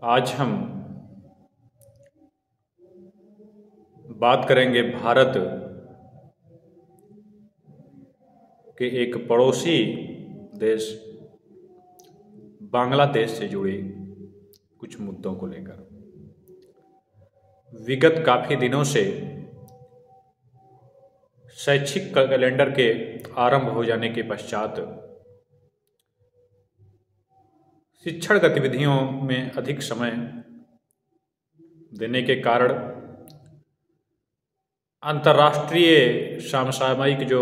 आज हम बात करेंगे भारत के एक पड़ोसी देश बांग्लादेश से जुड़े कुछ मुद्दों को लेकर। विगत काफ़ी दिनों से शैक्षिक कैलेंडर के आरंभ हो जाने के पश्चात शिक्षण गतिविधियों में अधिक समय देने के कारण अंतर्राष्ट्रीय समसामयिक जो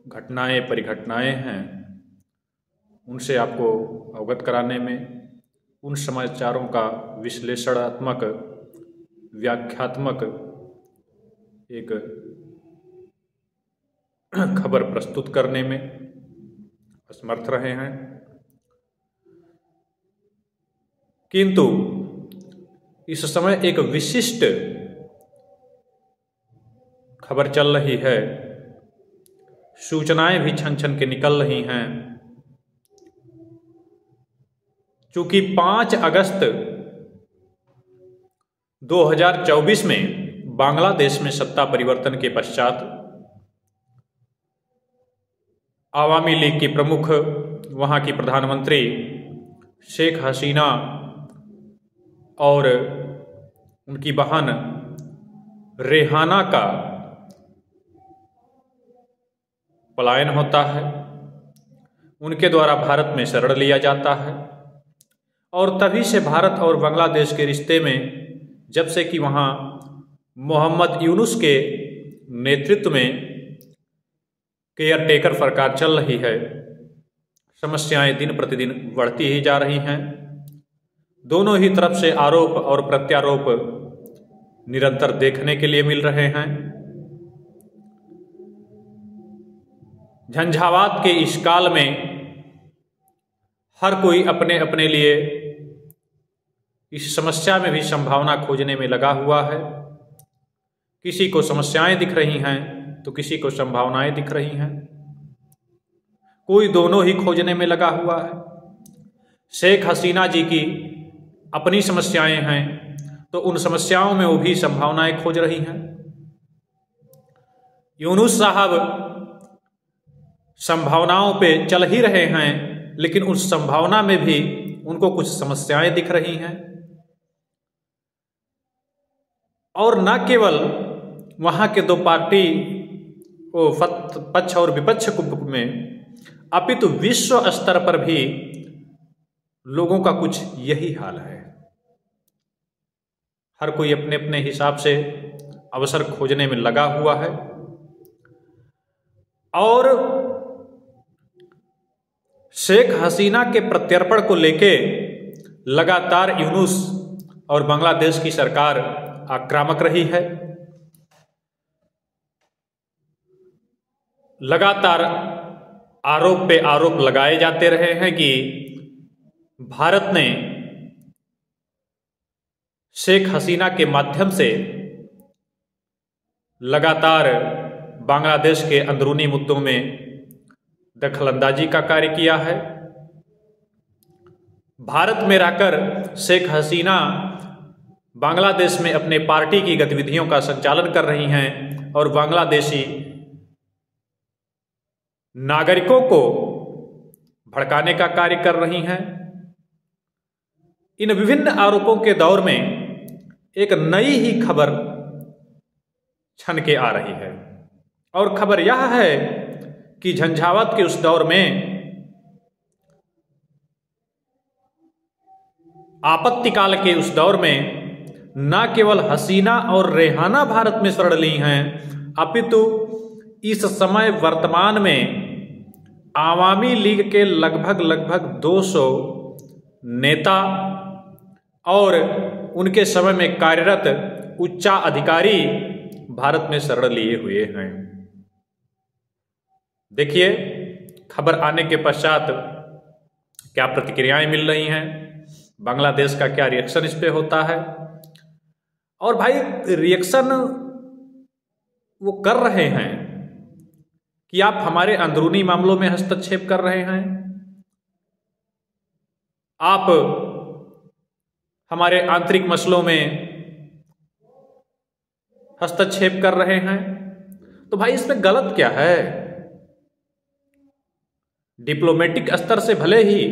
घटनाएं परिघटनाएं हैं उनसे आपको अवगत कराने में, उन समाचारों का विश्लेषणात्मक व्याख्यात्मक एक खबर प्रस्तुत करने में असमर्थ रहे हैं। किंतु इस समय एक विशिष्ट खबर चल रही है, सूचनाएं भी छन छन के निकल रही हैं। चूंकि 5 अगस्त 2024 में बांग्लादेश में सत्ता परिवर्तन के पश्चात आवामी लीग की प्रमुख, वहां की प्रधानमंत्री शेख हसीना और उनकी बहन रेहाना का पलायन होता है। उनके द्वारा भारत में शरण लिया जाता है और तभी से भारत और बांग्लादेश के रिश्ते में, जब से कि वहाँ मोहम्मद यूनुस के नेतृत्व में केयरटेकर सरकार चल रही है, समस्याएं दिन प्रतिदिन बढ़ती ही जा रही हैं। दोनों ही तरफ से आरोप और प्रत्यारोप निरंतर देखने के लिए मिल रहे हैं। झंझावात के इस काल में हर कोई अपने अपने लिए इस समस्या में भी संभावना खोजने में लगा हुआ है। किसी को समस्याएं दिख रही हैं तो किसी को संभावनाएं दिख रही हैं। कोई दोनों ही खोजने में लगा हुआ है। शेख हसीना जी की अपनी समस्याएं हैं तो उन समस्याओं में वो भी संभावनाएं खोज रही हैं। यूनुस साहब संभावनाओं पे चल ही रहे हैं, लेकिन उस संभावना में भी उनको कुछ समस्याएं दिख रही हैं। और न केवल वहां के दो पार्टी पक्ष और विपक्ष में, अपितु विश्व स्तर पर भी लोगों का कुछ यही हाल है। हर कोई अपने अपने हिसाब से अवसर खोजने में लगा हुआ है और शेख हसीना के प्रत्यर्पण को लेके लगातार यूनुस और बांग्लादेश की सरकार आक्रामक रही है। लगातार आरोप पे आरोप लगाए जाते रहे हैं कि भारत ने शेख हसीना के माध्यम से लगातार बांग्लादेश के अंदरूनी मुद्दों में दखलंदाजी का कार्य किया है। भारत में रहकर शेख हसीना बांग्लादेश में अपने पार्टी की गतिविधियों का संचालन कर रही हैं और बांग्लादेशी नागरिकों को भड़काने का कार्य कर रही हैं। इन विभिन्न आरोपों के दौर में एक नई ही खबर छन के आ रही है और खबर यह है कि झंझावात के उस दौर में, आपत्तिकाल के उस दौर में, न केवल हसीना और रेहाना भारत में शरण ली हैं, अपितु इस समय वर्तमान में आवामी लीग के लगभग 200 नेता और उनके समय में कार्यरत उच्च अधिकारी भारत में शरण लिए हुए हैं। देखिए खबर आने के पश्चात क्या प्रतिक्रियाएं मिल रही हैं, बांग्लादेश का क्या रिएक्शन इस पे होता है। और भाई रिएक्शन वो कर रहे हैं कि आप हमारे अंदरूनी मामलों में हस्तक्षेप कर रहे हैं, आप हमारे आंतरिक मसलों में हस्तक्षेप कर रहे हैं। तो भाई इसमें गलत क्या है? डिप्लोमेटिक स्तर से भले ही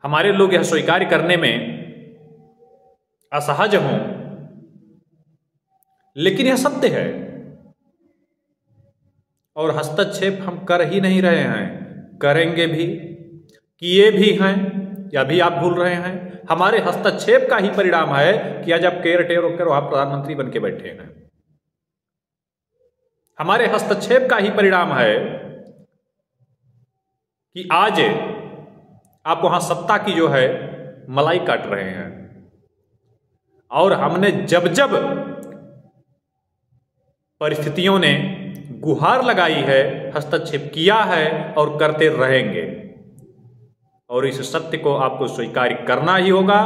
हमारे लोग यह स्वीकार करने में असहज हों, लेकिन यह सत्य है और हस्तक्षेप हम कर ही नहीं रहे हैं, करेंगे भी, किए भी हैं, या भी आप भूल रहे हैं। हमारे हस्तक्षेप का ही परिणाम है कि आज आप केयर टेकर वहां प्रधानमंत्री बन के बैठे हैं। हमारे हस्तक्षेप का ही परिणाम है कि आज आप वहां सत्ता की जो है मलाई काट रहे हैं। और हमने जब जब परिस्थितियों ने गुहार लगाई है, हस्तक्षेप किया है और करते रहेंगे। और इस सत्य को आपको स्वीकार करना ही होगा,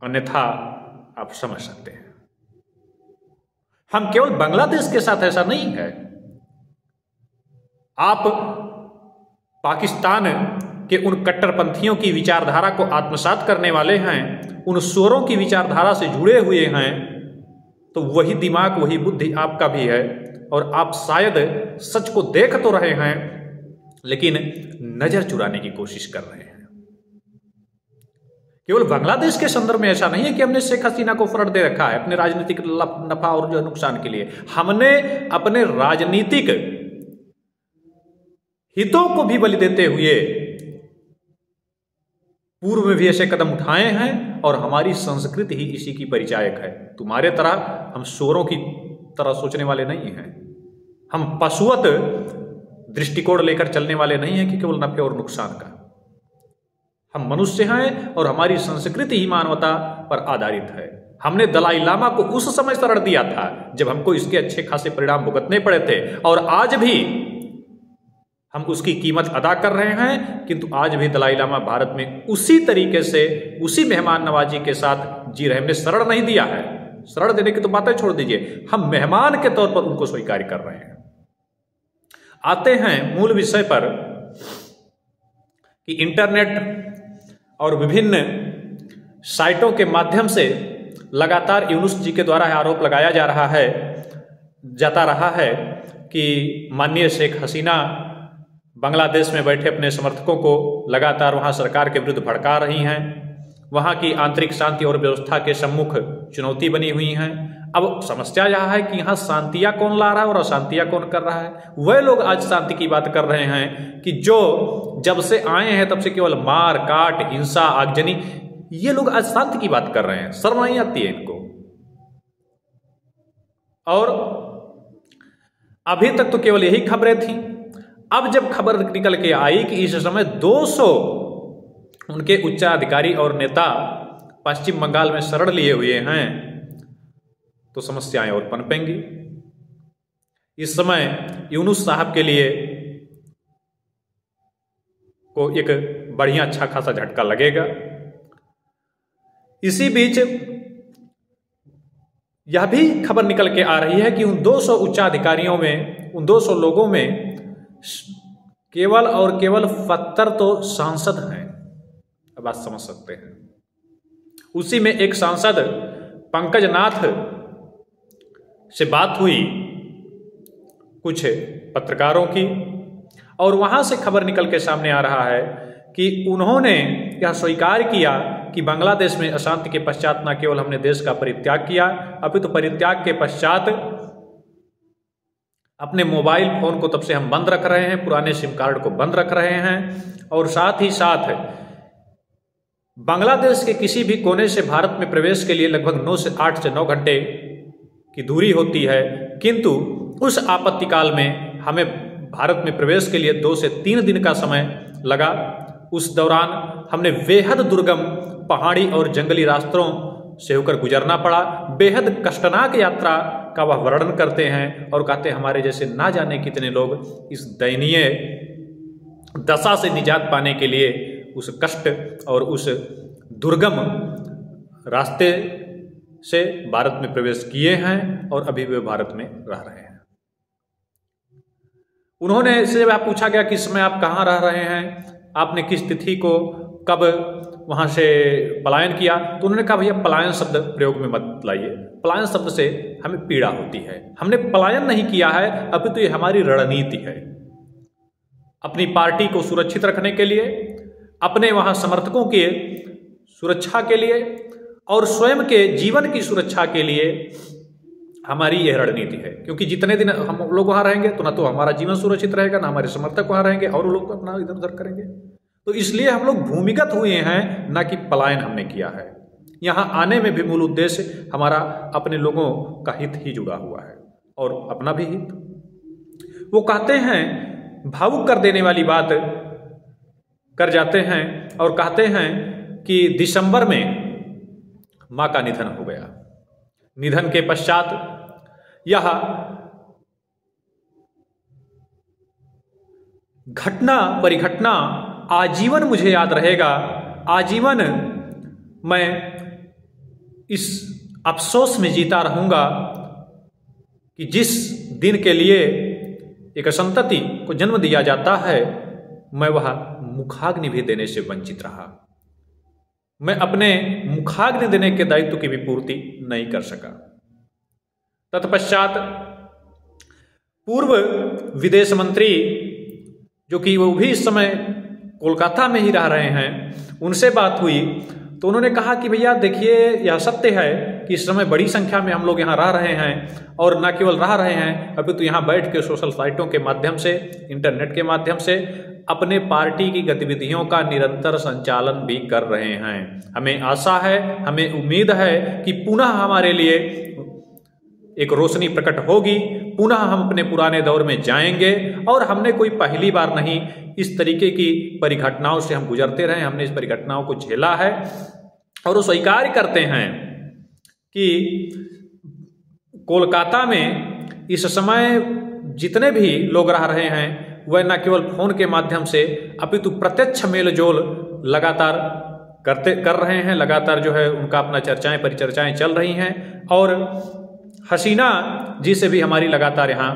अन्यथा आप समझ सकते हैं। हम केवल बांग्लादेश के साथ ऐसा नहीं है। आप पाकिस्तान के उन कट्टरपंथियों की विचारधारा को आत्मसात करने वाले हैं, उन शोरों की विचारधारा से जुड़े हुए हैं, तो वही दिमाग, वही बुद्धि आपका भी है। और आप शायद सच को देख तो रहे हैं, लेकिन नजर चुराने की कोशिश कर रहे हैं। केवल बांग्लादेश के संदर्भ में ऐसा नहीं है कि हमने शेख हसीना को फ्रंट दे रखा है अपने राजनीतिक नफा और जो नुकसान के लिए। हमने अपने राजनीतिक हितों को भी बलि देते हुए पूर्व में भी ऐसे कदम उठाए हैं, और हमारी संस्कृति ही इसी की परिचायक है। तुम्हारे तरह हम शोरों की तरह सोचने वाले नहीं हैं। हम पशुवत दृष्टिकोण लेकर चलने वाले नहीं हैं कि केवल नफे और नुकसान का। हम मनुष्य हैं और हमारी संस्कृति ही मानवता पर आधारित है। हमने दलाई लामा को उस समय शरण दिया था जब हमको इसके अच्छे खासे परिणाम भुगतने पड़े थे, और आज भी हम उसकी कीमत अदा कर रहे हैं। किंतु आज भी दलाई लामा भारत में उसी तरीके से, उसी मेहमान नवाजी के साथ जी रहे। हमने शरण नहीं दिया है, शरण देने की तो बातें छोड़ दीजिए, हम मेहमान के तौर पर उनको स्वीकार कर रहे हैं। आते हैं मूल विषय पर कि इंटरनेट और विभिन्न साइटों के माध्यम से लगातार यूनुस जी के द्वारा आरोप लगाया जाता रहा है कि माननीय शेख हसीना बांग्लादेश में बैठे अपने समर्थकों को लगातार वहां सरकार के विरुद्ध भड़का रही हैं, वहां की आंतरिक शांति और व्यवस्था के सम्मुख चुनौती बनी हुई हैं। अब समस्या यह है कि यहाँ शांतियां कौन ला रहा है और अशांतियां कौन कर रहा है। वह लोग आज शांति की बात कर रहे हैं कि जो जब से आए हैं तब से केवल मार काट, हिंसा, आगजनी, ये लोग आज शांति की बात कर रहे हैं। शर्म नहीं आती है इनको। और अभी तक तो केवल यही खबरें थी। अब जब खबर निकल के आई कि इस समय 200 उनके उच्चाधिकारी और नेता पश्चिम बंगाल में शरण लिए हुए हैं, तो समस्याएं और पनपेंगी। इस समय यूनुस साहब के लिए को एक बढ़िया अच्छा खासा झटका लगेगा। इसी बीच यह भी खबर निकल के आ रही है कि उन 200 उच्चाधिकारियों में, उन 200 लोगों में केवल और केवल 70 तो सांसद हैं। अब आप समझ सकते हैं। उसी में एक सांसद पंकज नाथ से बात हुई कुछ पत्रकारों की, और वहां से खबर निकल के सामने आ रहा है कि उन्होंने यह स्वीकार किया कि बांग्लादेश में अशांति के पश्चात न केवल हमने देश का परित्याग किया, अपितु परित्याग के पश्चात अपने मोबाइल फोन को तब से हम बंद रख रहे हैं, पुराने सिम कार्ड को बंद रख रहे हैं, और साथ ही साथ बांग्लादेश के किसी भी कोने से भारत में प्रवेश के लिए लगभग 8 से 9 घंटे की दूरी होती है, किंतु उस आपत्तिकाल में हमें भारत में प्रवेश के लिए 2 से 3 दिन का समय लगा। उस दौरान हमने बेहद दुर्गम पहाड़ी और जंगली रास्तों से होकर गुजरना पड़ा। बेहद कष्टनाक यात्रा का वह वर्णन करते हैं और कहते हैं हमारे जैसे ना जाने कितने लोग इस दयनीय दशा से निजात पाने के लिए उस कष्ट और उस दुर्गम रास्ते से भारत में प्रवेश किए हैं और अभी वे भारत में रह रहे हैं। उन्होंने से जब पूछा गया कि इस समय आप कहाँ रह रहे हैं, आपने किस तिथि को कब वहाँ से पलायन किया? तो उन्होंने कहा भैया पलायन शब्द प्रयोग में मत लाइए, पलायन शब्द से हमें पीड़ा होती है, हमने पलायन नहीं किया है, अभी तो ये हमारी रणनीति है। अपनी पार्टी को सुरक्षित रखने के लिए, अपने वहाँ समर्थकों के सुरक्षा के लिए और स्वयं के जीवन की सुरक्षा के लिए हमारी यह रणनीति है। क्योंकि जितने दिन हम लोग वहाँ रहेंगे तो ना तो हमारा जीवन सुरक्षित रहेगा, ना हमारे समर्थक वहाँ रहेंगे और वो लोग अपना इधर उधर करेंगे। तो इसलिए हम लोग भूमिगत हुए हैं, ना कि पलायन हमने किया है। यहाँ आने में भी मूल उद्देश्य हमारा अपने लोगों का हित ही जुड़ा हुआ है और अपना भी हित। वो कहते हैं, भावुक कर देने वाली बात कर जाते हैं और कहते हैं कि दिसंबर में माँ का निधन हो गया। निधन के पश्चात यह घटना परिघटना आजीवन मुझे याद रहेगा। आजीवन मैं इस अफसोस में जीता रहूंगा कि जिस दिन के लिए एक संतति को जन्म दिया जाता है, मैं वह मुखाग्नि भी देने से वंचित रहा। मैं अपने मुखाग्नि देने के दायित्व की भी पूर्ति नहीं कर सका। तत्पश्चात पूर्व विदेश मंत्री, जो कि वो भी इस समय कोलकाता में ही रह रहे हैं, उनसे बात हुई तो उन्होंने कहा कि भैया देखिए, यह सत्य है कि इस समय बड़ी संख्या में हम लोग यहाँ रह रहे हैं और न केवल रह रहे हैं, अभी तो यहाँ बैठ के सोशल साइटों के माध्यम से, इंटरनेट के माध्यम से अपने पार्टी की गतिविधियों का निरंतर संचालन भी कर रहे हैं। हमें आशा है, हमें उम्मीद है कि पुनः हमारे लिए एक रोशनी प्रकट होगी, पुनः हम अपने पुराने दौर में जाएंगे और हमने कोई पहली बार नहीं, इस तरीके की परिघटनाओं से हम गुजरते रहे, हमने इस परिघटनाओं को झेला है और वो स्वीकार करते हैं कि कोलकाता में इस समय जितने भी लोग रह रहे हैं वह न केवल फोन के माध्यम से अपितु प्रत्यक्ष मेल जोल लगातार कर रहे हैं, लगातार जो है उनका अपना चर्चाएं परिचर्चाएं चल रही हैं। और हसीना जी से भी हमारी लगातार यहाँ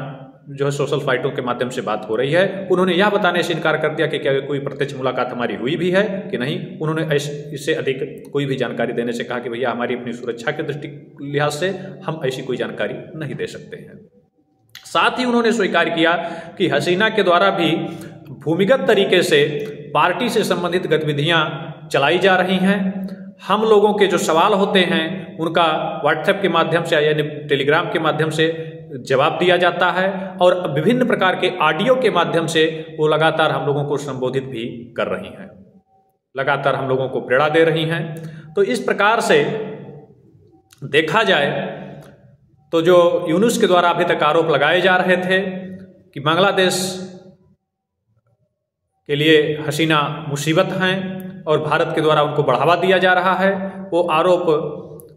जो है सोशल साइटों के माध्यम से बात हो रही है। उन्होंने यह बताने से इनकार कर दिया कि क्या कोई प्रत्यक्ष मुलाकात हमारी हुई भी है कि नहीं। उन्होंने इससे अधिक कोई भी जानकारी देने से कहा कि भैया हमारी अपनी सुरक्षा के दृष्टि लिहाज से हम ऐसी कोई जानकारी नहीं दे सकते हैं। साथ ही उन्होंने स्वीकार किया कि हसीना के द्वारा भी भूमिगत तरीके से पार्टी से संबंधित गतिविधियां चलाई जा रही हैं। हम लोगों के जो सवाल होते हैं उनका व्हाट्सएप के माध्यम से यानी टेलीग्राम के माध्यम से जवाब दिया जाता है और विभिन्न प्रकार के ऑडियो के माध्यम से वो लगातार हम लोगों को संबोधित भी कर रही हैं, लगातार हम लोगों को प्रेरणा दे रही हैं। तो इस प्रकार से देखा जाए तो जो यूनुस के द्वारा अभी तक आरोप लगाए जा रहे थे कि बांग्लादेश के लिए हसीना मुसीबत हैं और भारत के द्वारा उनको बढ़ावा दिया जा रहा है, वो आरोप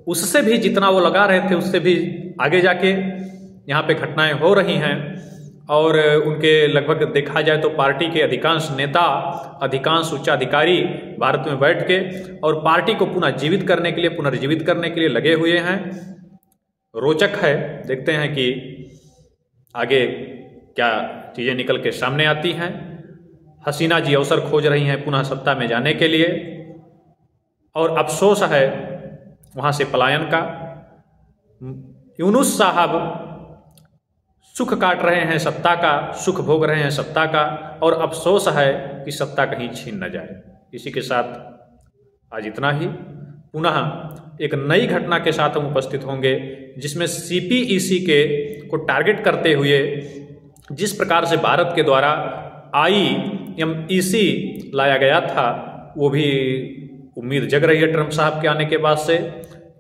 उससे भी जितना वो लगा रहे थे उससे भी आगे जाके यहाँ पे घटनाएं हो रही हैं। और उनके लगभग देखा जाए तो पार्टी के अधिकांश नेता, अधिकांश उच्चाधिकारी भारत में बैठ के और पार्टी को पुनर्जीवित करने के लिए, पुनर्जीवित करने के लिए लगे हुए हैं। रोचक है, देखते हैं कि आगे क्या चीज़ें निकल के सामने आती हैं। हसीना जी अवसर खोज रही हैं पुनः सत्ता में जाने के लिए और अफसोस है वहाँ से पलायन का। यूनुस साहब सुख काट रहे हैं सत्ता का, सुख भोग रहे हैं सत्ता का और अफसोस है कि सत्ता कहीं छीन न जाए। इसी के साथ आज इतना ही। पुनः एक नई घटना के साथ हम उपस्थित होंगे जिसमें CPEC के को टारगेट करते हुए जिस प्रकार से भारत के द्वारा IMEC लाया गया था, वो भी उम्मीद जग रही है ट्रंप साहब के आने के बाद से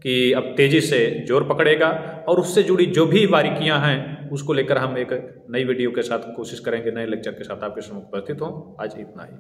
कि अब तेजी से जोर पकड़ेगा और उससे जुड़ी जो भी बारीकियां हैं उसको लेकर हम एक नई वीडियो के साथ कोशिश करेंगे, नए लेक्चर के साथ आपके समक्ष उपस्थित हों। आज इतना ही।